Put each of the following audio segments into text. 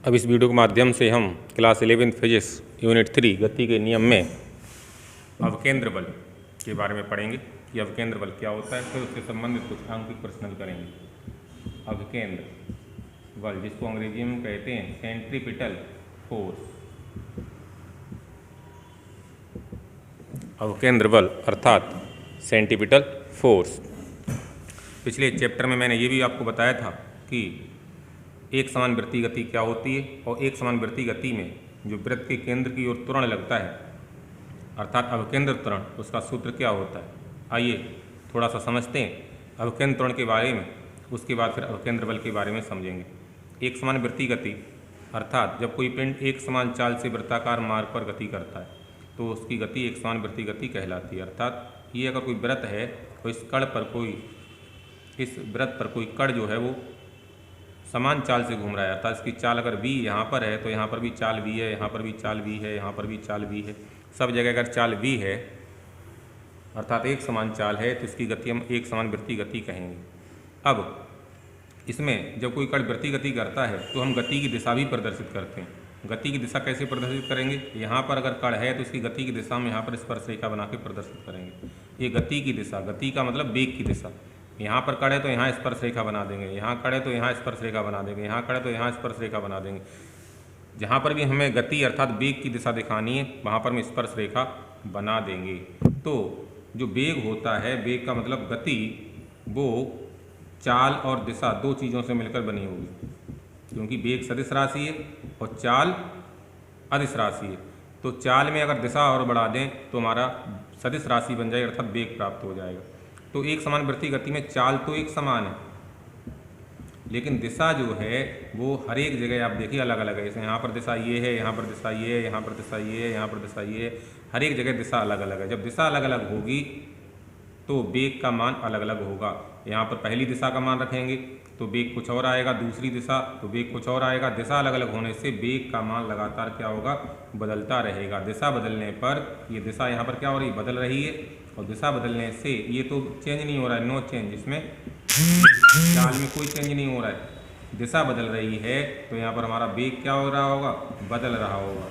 अब इस वीडियो के माध्यम से हम क्लास 11 फिजिक्स यूनिट 3 गति के नियम में अवकेंद्र बल के बारे में पढ़ेंगे कि अवकेंद्र बल क्या होता है, फिर उससे संबंधित कुछ आंकिक प्रश्न करेंगे। अवकेंद्र बल जिसको अंग्रेजी में कहते हैं सेंट्रीपिटल फोर्स, अवकेंद्र बल अर्थात सेंट्रीपिटल फोर्स। पिछले चैप्टर में मैंने ये भी आपको बताया था कि एक समान वृत्तीय गति क्या होती है और एक समान वृत्तीय गति में जो वृत्त के केंद्र की ओर त्वरण लगता है अर्थात अवकेंद्र त्वरण, उसका सूत्र क्या होता है। आइए थोड़ा सा समझते हैं अवकेंद्र त्वरण के बारे में, उसके बाद फिर अवकेंद्र बल के बारे में समझेंगे। एक समान वृत्तीय गति अर्थात जब कोई पिंड एक समान चाल से वृत्ताकार मार्ग पर गति करता है तो उसकी गति एक समान वृत्तीय गति कहलाती है। अर्थात ये अगर कोई वृत्त है तो इस वृत्त पर कोई कण जो है वो समान चाल से घूम रहा है, अर्थात इसकी चाल अगर v यहाँ पर है तो यहाँ पर भी चाल v है, यहाँ पर भी चाल v है, यहाँ पर भी चाल v है, सब जगह अगर चाल v है अर्थात एक समान चाल है तो इसकी गति हम एक समान वृत्तीय गति कहेंगे। अब इसमें जब कोई कण वृत्तीय गति करता है तो हम गति की दिशा भी प्रदर्शित करते हैं। गति की दिशा कैसे प्रदर्शित करेंगे, यहाँ पर अगर कण है तो इसकी गति की दिशा में यहाँ पर स्पर्शरेखा बना के प्रदर्शित करेंगे। ये गति की दिशा, गति का मतलब वेग की दिशा। यहाँ पर कण है तो यहाँ स्पर्शरेखा बना देंगे, यहाँ कण है तो यहाँ स्पर्शरेखा बना देंगे, यहाँ कण है तो यहाँ स्पर्शरेखा बना देंगे। जहाँ पर भी हमें गति अर्थात वेग की दिशा दिखानी है वहाँ पर हम स्पर्शरेखा बना देंगे। तो जो वेग होता है, वेग का मतलब गति, वो चाल और दिशा दो चीज़ों से मिलकर बनी होगी, क्योंकि वेग सदिश राशि है और चाल अदिश राशि है। तो चाल में अगर दिशा और बढ़ा दें तो हमारा सदिश राशि बन जाएगी अर्थात वेग प्राप्त हो जाएगा। तो एक समान वृत्तीय गति में चाल तो एक समान है लेकिन दिशा जो है वो हर एक जगह आप देखिए अलग अलग है। जैसे यहाँ पर दिशा ये है, यहाँ पर दिशा ये है, यहाँ पर दिशा ये है, यहाँ पर दिशा ये है, हर एक जगह दिशा अलग अलग है। जब दिशा अलग अलग होगी तो वेग का मान अलग अलग होगा। यहाँ पर पहली दिशा का मान रखेंगे तो वेग कुछ और आएगा, दूसरी दिशा तो वेग कुछ और आएगा। दिशा अलग अलग होने से वेग का मान लगातार क्या होगा, बदलता रहेगा। दिशा बदलने पर ये दिशा यहाँ पर क्या हो रही है, बदल रही है, और दिशा बदलने से ये तो चेंज नहीं हो रहा है, नो चेंज, इसमें चाल में कोई चेंज नहीं हो रहा है। दिशा बदल रही है तो यहाँ पर हमारा वेग क्या हो रहा होगा, बदल रहा होगा।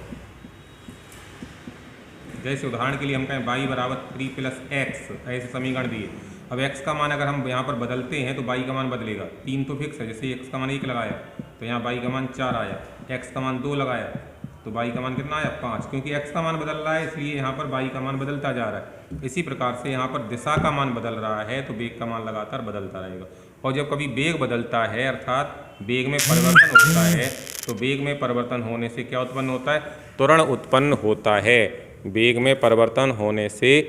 जैसे उदाहरण के लिए हम कहें y बराबर 3 + x, ऐसे समीकरण दिए। अब x का मान अगर हम यहाँ पर बदलते हैं तो y का मान बदलेगा। 3 तो फिक्स है, जैसे x का मान 1 लगाया तो यहाँ y का मान 4 आया, x का मान 2 लगाया तो y का मान कितना आया, 5, क्योंकि x का मान बदल रहा है इसलिए यहाँ पर y का मान बदलता जा रहा है। इसी प्रकार से यहाँ पर दिशा का मान बदल रहा है तो वेग का मान लगातार बदलता रहेगा। और जब कभी वेग बदलता है अर्थात वेग में परिवर्तन होता है तो वेग में परिवर्तन होने से क्या उत्पन्न होता है, त्वरण उत्पन्न होता है। वेग में परिवर्तन होने से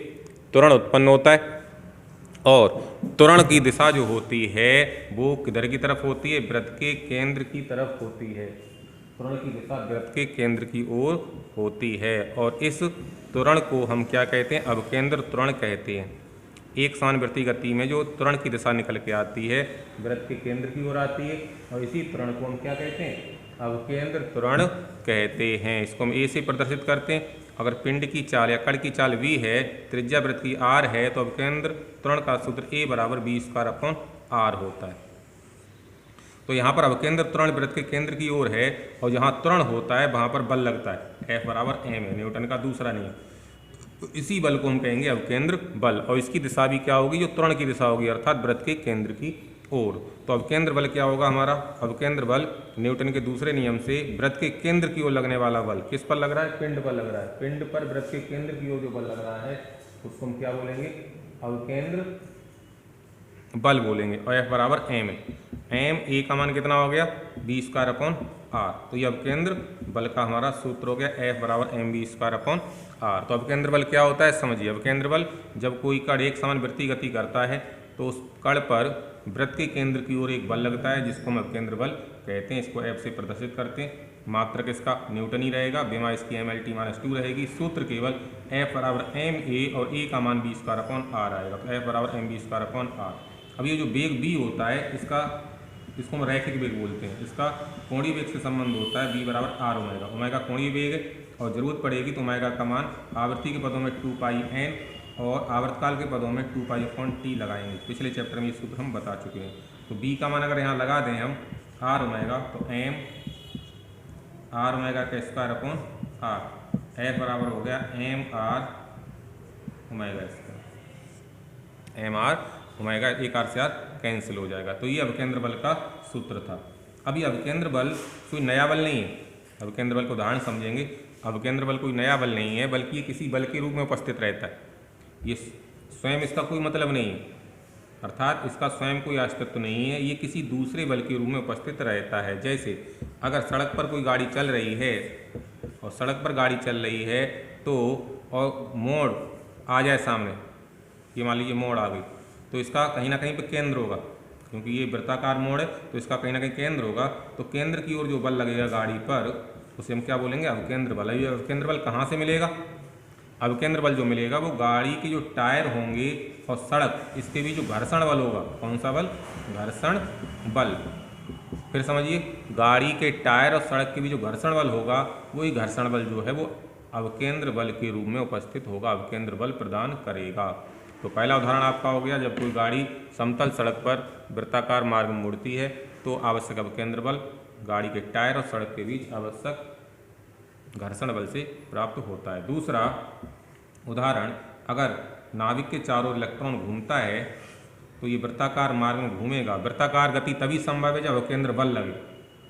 त्वरण उत्पन्न होता है और त्वरण की दिशा जो होती है वो किधर की तरफ होती है, वृत्त के केंद्र की तरफ होती है। त्वरण की दिशा वृत्त के केंद्र की ओर होती है और इस त्वरण को हम क्या कहते हैं, अवकेंद्र त्वरण कहते हैं। एक समान वृत्तीय गति में जो त्वरण की दिशा निकल के आती है वृत्त के केंद्र की ओर आती है और इसी त्वरण को हम क्या कहते हैं, अवकेंद्र त्वरण कहते हैं। इसको हम ए से प्रदर्शित करते हैं। अगर पिंड की चाल या कण की चाल v है, त्रिज्या वृत्त की r है तो अवकेंद्र त्वरण का सूत्र a बराबर v²/r होता है। तो यहाँ पर अवकेंद्र त्वरण वृत्त के केंद्र की ओर है और जहाँ त्वरण होता है वहाँ पर बल लगता है, F बराबर m है, न्यूटन का दूसरा नियम। तो इसी बल को हम कहेंगे अवकेंद्र बल और इसकी दिशा भी क्या होगी, जो त्वरण की दिशा होगी अर्थात वृत्त के केंद्र की ओर। तो अवकेंद्र बल क्या होगा हमारा, अवकेंद्र बल न्यूटन के दूसरे नियम से वृत्त के केंद्र की ओर लगने वाला बल किस पर लग रहा है, पिंड पर लग रहा है। पिंड पर वृत्त के केंद्र की ओर जो बल लग रहा है उसको हम क्या बोलेंगे, अवकेंद्र बल बोलेंगे। और F बराबर m है, m a का मान कितना हो गया, v²/r। तो ये अवकेंद्र बल का हमारा सूत्र हो गया, F बराबर mv²/r। तो अवकेंद्र बल क्या होता है समझिए। अवकेंद्र बल जब कोई कण एक समान वृत्तीय गति करता है तो उस कण पर वृत्त के केंद्र की ओर एक बल लगता है जिसको हम अवकेंद्र बल कहते हैं। इसको F से प्रदर्शित करते हैं। मात्रक इसका न्यूटन ही रहेगा, विमा इसकी mlt-2 रहेगी। सूत्र केवल F बराबर ma और a का मान v²/r आएगा, तो F बराबर mv²/r। अब ये जो वेग v होता है इसको हम रैखिक वेग बोलते हैं। इसका कोणीय वेग से संबंध होता है v बराबर r ओमेगा। ओमेगा कोणीय वेग है और जरूरत पड़ेगी तो ओमेगा का मान आवृत्ति के पदों में 2πn और आवर्तकाल के पदों में 2π/t लगाएंगे। पिछले चैप्टर में ये सूत्र हम बता चुके हैं। तो b का मान अगर यहाँ लगा दें हम r ओमेगा तो m आर ओमेगा का स्क्वायर अपॉन आर, एफ बराबर हो गया M R omega square, M R omega, एक आर से आर कैंसिल हो जाएगा। तो ये अवकेंद्र बल का सूत्र था। अब ये अवकेंद्र बल कोई नया बल नहीं है, अवकेंद्र बल को उदाहरण समझेंगे। अवकेंद्र बल कोई नया बल नहीं है, बल्कि ये किसी बल के रूप में उपस्थित रहता है। ये स्वयं इसका कोई मतलब नहीं है, अर्थात इसका स्वयं कोई अस्तित्व नहीं है, ये किसी दूसरे बल के रूप में उपस्थित रहता है। जैसे अगर सड़क पर कोई गाड़ी चल रही है और सड़क पर गाड़ी चल रही है तो और मोड़ आ जाए सामने, ये मान लीजिए मोड़ आ गई, तो इसका कहीं ना कहीं पे केंद्र होगा, क्योंकि ये वृत्ताकार मोड़ है तो इसका कहीं ना कहीं केंद्र होगा। तो केंद्र की ओर जो बल लगेगा गाड़ी पर उसे हम क्या बोलेंगे, अवकेंद्र बल। ये अवकेंद्र बल कहाँ से मिलेगा, अवकेंद्र बल जो मिलेगा वो गाड़ी के जो टायर होंगे और सड़क, इसके बीच जो घर्षण बल होगा, कौन सा बल, घर्षण बल। फिर समझिए, गाड़ी के टायर और सड़क के बीच जो घर्षण बल होगा वही घर्षण बल जो है वो अवकेंद्र बल के रूप में उपस्थित होगा, अवकेंद्र बल प्रदान करेगा। तो पहला उदाहरण आपका हो गया, जब कोई गाड़ी समतल सड़क पर वृत्ताकार मार्ग में मुड़ती है तो आवश्यक अवकेंद्र बल गाड़ी के टायर और सड़क के बीच आवश्यक घर्षण बल से प्राप्त होता है। दूसरा उदाहरण, अगर नाविक के चारों इलेक्ट्रॉन घूमता है तो ये वृत्ताकार मार्ग में घूमेगा। वृत्ताकार गति तभी संभव है जब अवकेंद्र बल लगे,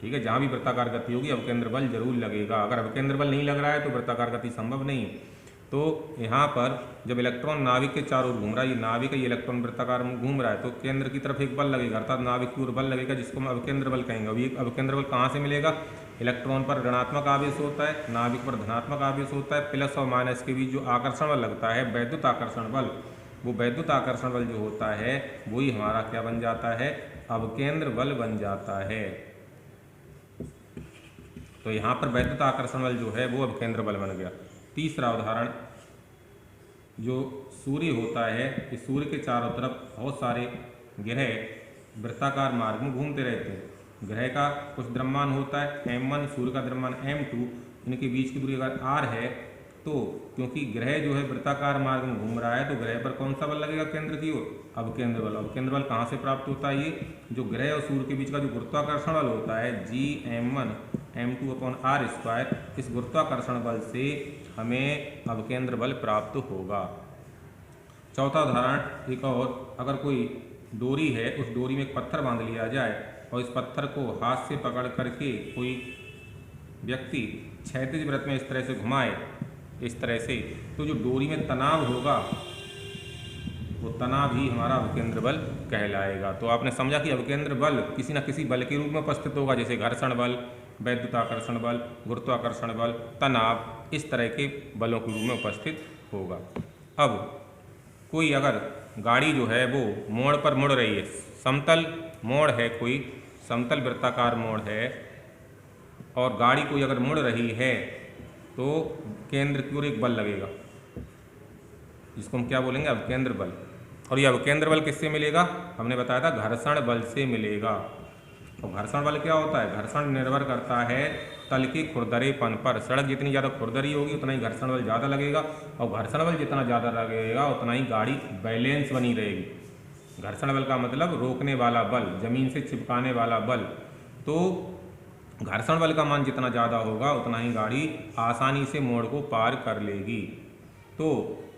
ठीक है, जहाँ भी वृत्ताकार गति होगी अवकेंद्र बल जरूर लगेगा। अगर अवकेंद्र बल नहीं लग रहा है तो वृत्ताकार गति संभव नहीं है। तो यहाँ पर जब इलेक्ट्रॉन नाविक के चारों ओर घूम रहा है, ये नाविक है, ये इलेक्ट्रॉन वृत्ताकार में घूम रहा है, तो केंद्र की तरफ एक बल लगेगा, अर्थात नाविक की ओर बल लगेगा, जिसको हम अवकेंद्र बल कहेंगे। अब ये अवकेंद्र बल कहाँ से मिलेगा, इलेक्ट्रॉन पर ऋणात्मक आवेश होता है, नाविक पर धनात्मक आवेश होता है, प्लस और माइनस के बीच जो आकर्षण बल लगता है, वैद्युत आकर्षण बल, वो वैद्युत आकर्षण बल जो होता है वही हमारा क्या बन जाता है, अवकेंद्र बल बन जाता है। तो यहाँ पर वैद्युत आकर्षण बल जो है वो अवकेंद्र बल बन गया। तीसरा उदाहरण, जो सूर्य होता है, इस सूर्य के चारों तरफ बहुत सारे ग्रह वृत्ताकार मार्ग में घूमते रहते हैं। ग्रह का कुछ द्रव्यमान होता है m1, सूर्य का द्रव्यमान m2, इनके बीच की दूरी अगर r है तो क्योंकि ग्रह जो है वृत्ताकार मार्ग में घूम रहा है तो ग्रह पर कौन सा बल लगेगा केंद्र की ओर, अवकेंद्र बल। अवकेंद्र बल कहाँ से प्राप्त होता है, ये जो ग्रह और सूर्य के बीच का जो गुरुत्वाकर्षण बल होता है Gm1 m2 upon r square, इस गुरुत्वाकर्षण बल से हमें अवकेंद्र बल प्राप्त होगा। चौथा उदाहरण एक और, अगर कोई डोरी है, उस डोरी में एक पत्थर बांध लिया जाए और इस पत्थर को हाथ से पकड़ करके कोई व्यक्ति क्षैतिज वृत्त में इस तरह से घुमाए, इस तरह से, तो जो डोरी में तनाव होगा वो तनाव ही हमारा अवकेंद्र बल कहलाएगा। तो आपने समझा कि अवकेंद्र बल किसी न किसी बल के रूप में उपस्थित होगा, जैसे घर्षण बल, वैद्युताकर्षण बल, गुरुत्वाकर्षण बल, तनाव, इस तरह के बलों के रूप में उपस्थित होगा। अब कोई अगर गाड़ी जो है वो मोड़ पर मुड़ रही है, समतल मोड़ है, कोई समतल वृत्ताकार मोड़ है और गाड़ी कोई अगर मुड़ रही है तो केंद्र की ओर एक बल लगेगा, जिसको हम क्या बोलेंगे, अवकेंद्र बल। और ये अवकेंद्र बल किससे मिलेगा, हमने बताया था घर्षण बल से मिलेगा। और घर्षण बल क्या होता है, घर्षण निर्भर करता है तल के खुरदरेपन पर। सड़क जितनी ज़्यादा खुरदरी होगी उतना ही घर्षण बल ज़्यादा लगेगा, और घर्षण बल जितना ज़्यादा लगेगा उतना ही गाड़ी बैलेंस बनी रहेगी। घर्षण बल का मतलब रोकने वाला बल, जमीन से चिपकाने वाला बल। तो घर्षण बल का मान जितना ज़्यादा होगा उतना ही गाड़ी आसानी से मोड़ को पार कर लेगी। तो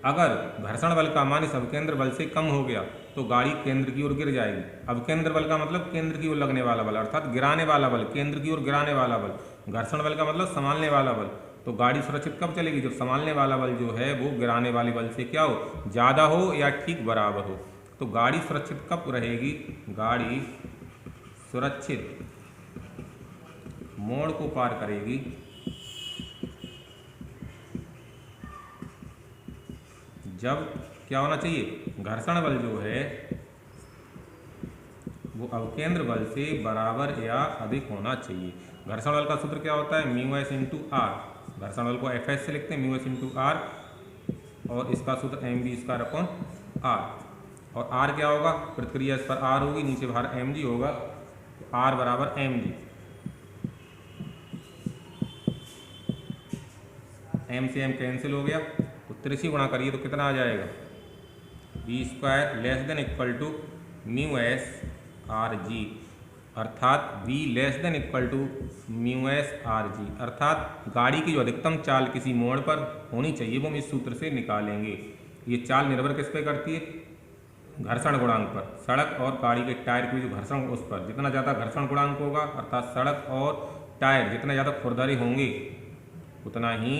अगर घर्षण बल का मान इस अवकेंद्र बल से कम हो गया तो गाड़ी केंद्र की ओर गिर जाएगी। अवकेंद्र बल का मतलब केंद्र की ओर लगने वाला बल, अर्थात गिराने वाला बल, केंद्र की ओर गिराने वाला बल। घर्षण बल का मतलब संभालने वाला बल। तो गाड़ी सुरक्षित कब चलेगी, जब संभालने वाला बल जो है वो गिराने वाले बल से क्या हो, ज़्यादा हो या ठीक बराबर हो। तो गाड़ी सुरक्षित कब रहेगी, गाड़ी सुरक्षित मोड़ को पार करेगी जब क्या होना चाहिए, घर्षण बल जो है वो अवकेंद्र बल से बराबर या अधिक होना चाहिए। घर्षण बल का सूत्र क्या होता है, म्यू एस इंटू आर। घर्षण बल को एफ एस से लिखते हैं, म्यू एस इंटू आर, और इसका सूत्र M B square upon R. और आर क्या होगा, प्रतिक्रिया इस पर आर होगी, नीचे बाहर एम जी होगा, तो आर बराबर एम जी। एम से एम कैंसिल हो गया, तो 83 गुणा करिए तो कितना आ जाएगा, B square less than equal to mu S R G. अर्थात v less than equal to mu S R G, अर्थात गाड़ी की जो अधिकतम चाल किसी मोड़ पर होनी चाहिए वो हम इस सूत्र से निकालेंगे। ये चाल निर्भर किस पे करती है? घर्षण गुणांक पर। सड़क और गाड़ी के टायर के जो घर्षण, उस पर जितना ज़्यादा घर्षण गुणांक होगा, अर्थात सड़क और टायर जितने ज़्यादा खुरदरे होंगे उतना ही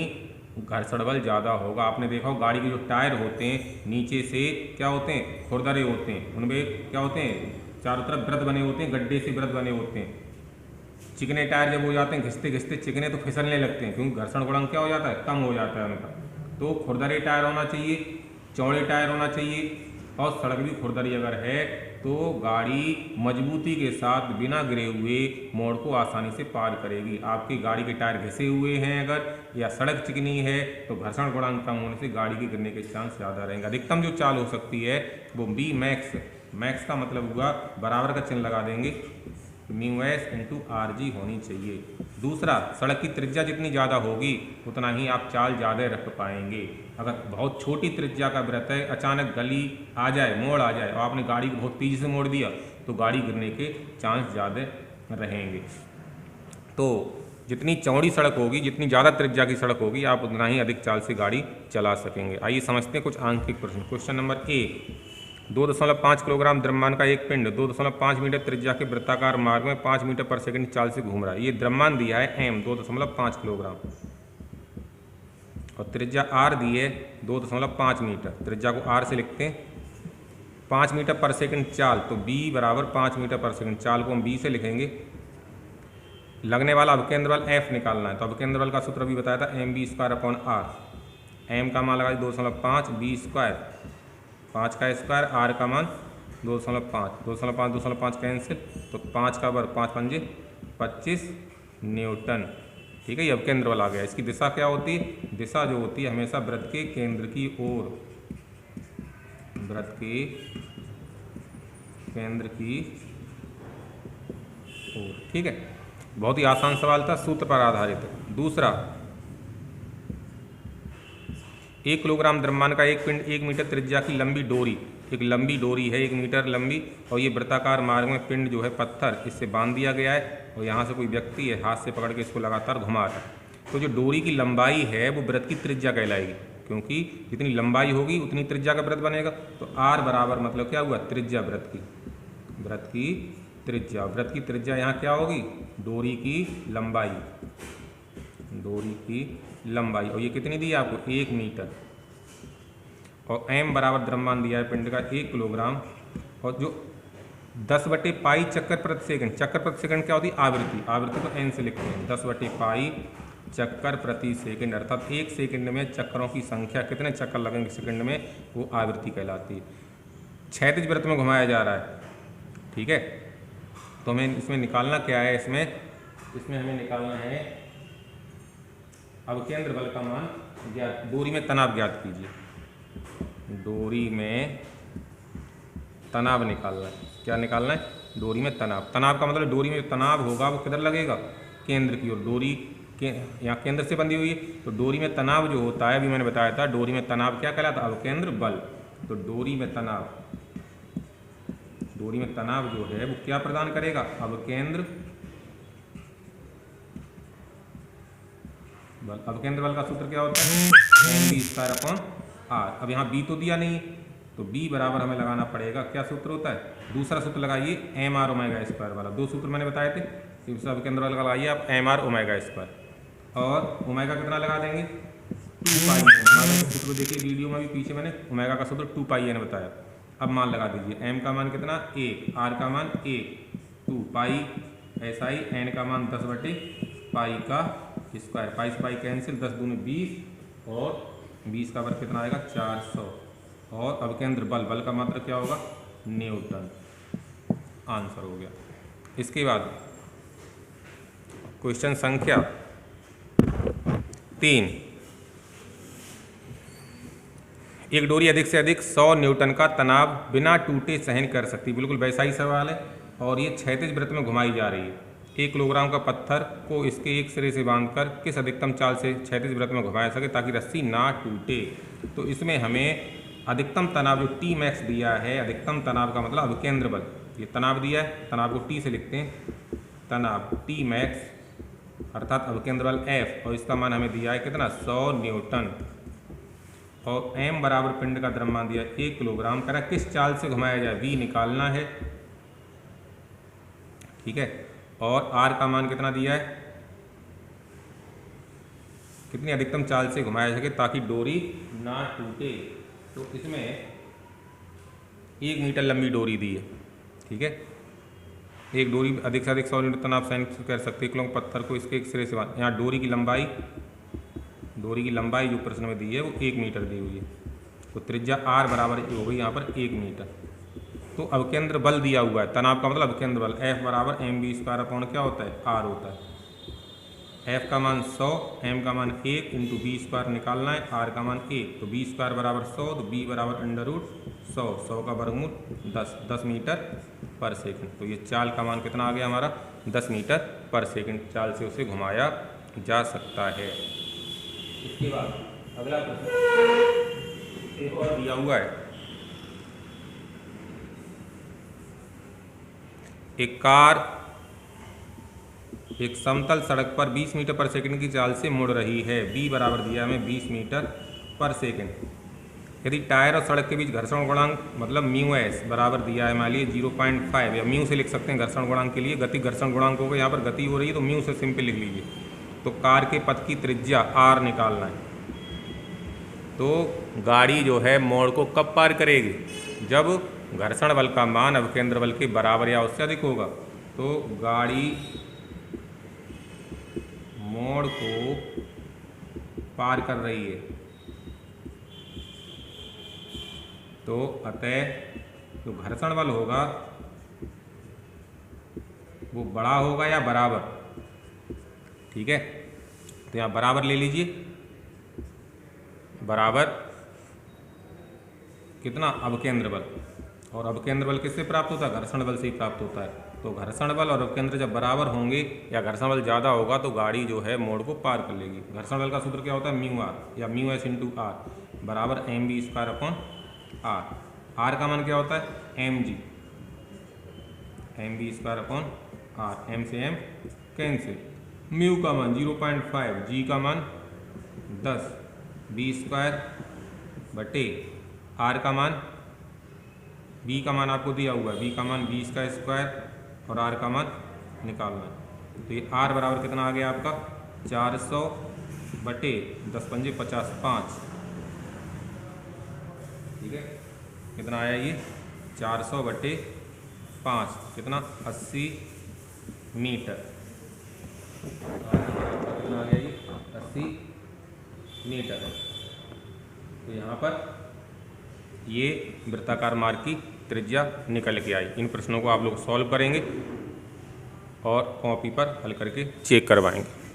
घर्षण बल ज़्यादा होगा। आपने देखा हो गाड़ी के जो टायर होते हैं नीचे से क्या होते हैं? खुरदरे होते हैं, उनमें क्या होते हैं? चारों तरफ वृत्त बने होते हैं, गड्ढे से वृत्त बने होते हैं। चिकने टायर जब हो जाते हैं घिसते घिसते चिकने तो फिसलने लगते हैं, क्योंकि घर्षण गुणांक क्या हो जाता है? कम हो जाता है उनका। तो खुरदरे टायर होना चाहिए, चौड़े टायर होना चाहिए, और सड़क भी खुरदरी अगर है तो गाड़ी मजबूती के साथ बिना गिरे हुए मोड़ को आसानी से पार करेगी। आपकी गाड़ी के टायर घिसे हुए हैं अगर, या सड़क चिकनी है, तो घर्षण गुणांक कम होने से गाड़ी के गिरने के चांस ज़्यादा रहेंगे। अधिकतम जो चाल हो सकती है वो बी मैक्स, मैक्स का मतलब हुआ बराबर का चिन्ह लगा देंगे, mu S into R G होनी चाहिए। दूसरा, सड़क की त्रिज्या जितनी ज़्यादा होगी उतना ही आप चाल ज़्यादा रख पाएंगे। अगर बहुत छोटी त्रिज्या का वृत्त है, अचानक गली आ जाए, मोड़ आ जाए और आपने गाड़ी को बहुत तेज़ी से मोड़ दिया तो गाड़ी गिरने के चांस ज़्यादा रहेंगे। तो जितनी चौड़ी सड़क होगी, जितनी ज़्यादा त्रिज्या की सड़क होगी, आप उतना ही अधिक चाल से गाड़ी चला सकेंगे। आइए समझते हैं कुछ आंकिक प्रश्न। क्वेश्चन नंबर ए, 2.5 किलोग्राम द्रव्यमान का एक पिंड 2.5 मीटर त्रिज्या के वृत्ताकार मार्ग में 5 मीटर पर सेकंड चाल से घूम रहा है। ये द्रव्यमान दिया है m 2.5 किलोग्राम और त्रिज्या r दी है 2.5 मीटर। त्रिज्या को r से लिखते हैं। 5 मीटर पर सेकंड चाल, तो b बराबर 5 मीटर पर सेकंड। चाल को हम b से लिखेंगे। लगने वाला अभिकेंद्र बल F निकालना है, तो अभिकेंद्र बल का सूत्र भी बताया था mv²/r। m का मान लगा 2.5, b स्क्वायर 5 का स्क्वायर, r का मान 2.5, 2.5 कैंसिल, तो 5 का वर्ग 5 पंजे 25 न्यूटन। ठीक है, ये अभिकेंद्र बल आ गया। इसकी दिशा क्या होती है? दिशा जो होती है हमेशा वृत्त के केंद्र की ओर, वृत्त के केंद्र की ओर। ठीक है, बहुत ही आसान सवाल था, सूत्र पर आधारित है। दूसरा, 1 किलोग्राम द्रव्यमान का एक पिंड 1 मीटर त्रिज्या की लंबी डोरी, एक लंबी डोरी है 1 मीटर लंबी, और ये वृत्ताकार मार्ग में पिंड जो है पत्थर, इससे बांध दिया गया है और यहाँ से कोई व्यक्ति है हाथ से पकड़ के इसको लगातार घुमा रहा है। तो जो डोरी की लंबाई है वो वृत्त की त्रिज्या कहलाएगी, क्योंकि जितनी लंबाई होगी उतनी त्रिज्या का वृत्त बनेगा। तो r बराबर मतलब क्या हुआ? त्रिज्या वृत्त की, वृत्त की त्रिज्या। वृत्त की त्रिज्या यहाँ क्या होगी? डोरी की लंबाई, डोरी की लंबाई। और ये कितनी दी है आपको? 1 मीटर। और m बराबर द्रव्यमान दिया है पिंड का 1 किलोग्राम, और जो 10/पाई चक्कर प्रति सेकंड। चक्कर प्रति सेकंड क्या होती है? आवृत्ति। आवृत्ति को n से लिखते हैं। 10/पाई चक्कर प्रति सेकंड, अर्थात 1 सेकंड में चक्करों की संख्या, कितने चक्कर लगेंगे सेकंड में, वो आवृत्ति कहलाती है। क्षैतिज वृत्त में घुमाया जा रहा है। ठीक है, तो हमें इसमें निकालना क्या है? इसमें हमें निकालना है अभिकेंद्र बल का मान ज्ञात। डोरी में तनाव ज्ञात कीजिए। डोरी में तनाव निकालना है। क्या निकालना है? डोरी में तनाव। तनाव का मतलब डोरी में तनाव होगा वो किधर लगेगा? केंद्र की ओर। डोरी के यहाँ केंद्र से बंधी हुई है, तो डोरी में तनाव जो होता है, अभी मैंने बताया था, डोरी में तनाव क्या कहलाता है? अभिकेंद्र बल। तो डोरी में तनाव, डोरी में तनाव जो है वो क्या प्रदान करेगा? अभिकेंद्र बल। अभिकेंद्र बल का सूत्र क्या होता है? mv²/r। अब यहाँ b तो दिया नहीं, तो b बराबर हमें लगाना पड़ेगा, क्या सूत्र होता है? दूसरा सूत्र लगाइए, mr⍵² वाला। 2 सूत्र मैंने बताए थे, दूसरा अभिकेंद्र बल लगाइए आप mr⍵², और ओमेगा कितना लगा देंगे? 2πn। ओमेगा का सूत्र देखिए वीडियो में भी पीछे मैंने ओमेगा का सूत्र 2πn बताया। अब मान लगा दीजिए। m का मान कितना? 1, r का मान 1, 2 पाई ऐसा ही, n का मान 10/पाई का स्क्वायर। पाई से पाई कैंसिल, 10 दूनी 20, और 20 का वर्ग कितना आएगा? 400। और अभिकेंद्र बल, बल का मात्रा क्या होगा? न्यूटन। आंसर हो गया। इसके बाद क्वेश्चन संख्या 3, एक डोरी अधिक से अधिक 100 न्यूटन का तनाव बिना टूटे सहन कर सकती। बिल्कुल वैसा ही सवाल है, और ये क्षैतिज वृत्त में घुमाई जा रही है। 1 किलोग्राम का पत्थर को इसके एक सिरे से बांधकर किस अधिकतम चाल से क्षैतिज वृत्त में घुमाया सके ताकि रस्सी ना टूटे। तो इसमें हमें अधिकतम तनाव जो T मैक्स दिया है, अधिकतम तनाव का मतलब अभिकेंद्र बल, ये तनाव दिया है, तनाव को टी से लिखते हैं, तनाव टी मैक्स अर्थात अवकेंद्र बल F, और इसका मान हमें दिया है कितना 100 न्यूटन, और m बराबर पिंड का द्रव्यमान दिया 1 किलोग्राम। करा किस चाल से घुमाया जाए, v निकालना है, ठीक है। और r का मान कितना दिया है, कितनी अधिकतम चाल से घुमाया जा सके ताकि डोरी ना टूटे। तो इसमें 1 मीटर लंबी डोरी दी है, ठीक है। एक डोरी अधिक से अधिक 100 न्यूटन आप साइन कर सकते हैं, क्योंकि पत्थर को इसके एक सिरे से बांध। यहाँ डोरी की लंबाई जो प्रश्न में दी है वो 1 मीटर दी हुई है, तो त्रिज्या r बराबर हो गई यहाँ पर 1 मीटर। तो अवकेंद्र बल दिया हुआ है, तनाव का मतलब अवकेंद्र बल F बराबर mv² अपॉन क्या होता है, r होता है। F का मान 100, m का मान 1 इंटू v² निकालना है, r का मान 1, तो v² बराबर 100, तो b बराबर √100, 100 का वर्गमूल 10 मीटर पर सेकंड। तो ये चाल का मान कितना आ गया हमारा 10 मीटर पर सेकंड चाल से उसे घुमाया जा सकता है। इसके बाद अगला प्रश्न एक और दिया हुआ है, एक कार एक समतल सड़क पर 20 मीटर पर सेकंड की चाल से मुड़ रही है, b बराबर दिया हमें 20 मीटर पर सेकंड। यदि टायर और सड़क के बीच घर्षण गुणांक मतलब μs बराबर दिया है, मान लीजिए 0.5 या म्यू से लिख सकते हैं घर्षण गुणांक के लिए, गति घर्षण गुणांक होगा, यहाँ पर गति हो रही है तो म्यू से सिंपल लिख लीजिए। तो कार के पथ की त्रिज्या r निकालना है। तो गाड़ी जो है मोड़ को कब पार करेगी, जब घर्षण बल का मान अवकेंद्र बल के बराबर या उससे अधिक होगा। तो गाड़ी मोड़ को पार कर रही है, तो अतः जो घर्षण बल होगा वो बड़ा होगा या बराबर, ठीक है। तो यहाँ बराबर ले लीजिए, बराबर कितना अवकेंद्र बल, और अवकेंद्र बल किससे प्राप्त होता है, घर्षण बल से ही प्राप्त होता है। तो घर्षण बल और अवकेंद्र जब बराबर होंगे या घर्षण बल ज़्यादा होगा तो गाड़ी जो है मोड़ को पार कर लेगी। घर्षण बल का सूत्र क्या होता है, μr या μs इंटू r बराबर mv² अपॉन r। r का मान क्या होता है mg, mv² upon r, m से m कैंसिल, म्यू का मान 0.5, g का मान 10, v² बटे r का मान, b का मान आपको दिया हुआ है, b का मान 20 का स्क्वायर और r का मान निकालना है। तो ये r बराबर कितना आ गया आपका 400 बटे 10 पंजे 50 5, ठीक है। कितना आया ये 400 बटे 5, कितना 80 मीटर। कितना आ गया ये 80 मीटर है। तो यहाँ पर ये वृत्ताकार मार्ग की त्रिज्या निकल के आई। इन प्रश्नों को आप लोग सॉल्व करेंगे और कॉपी पर हल करके चेक करवाएंगे।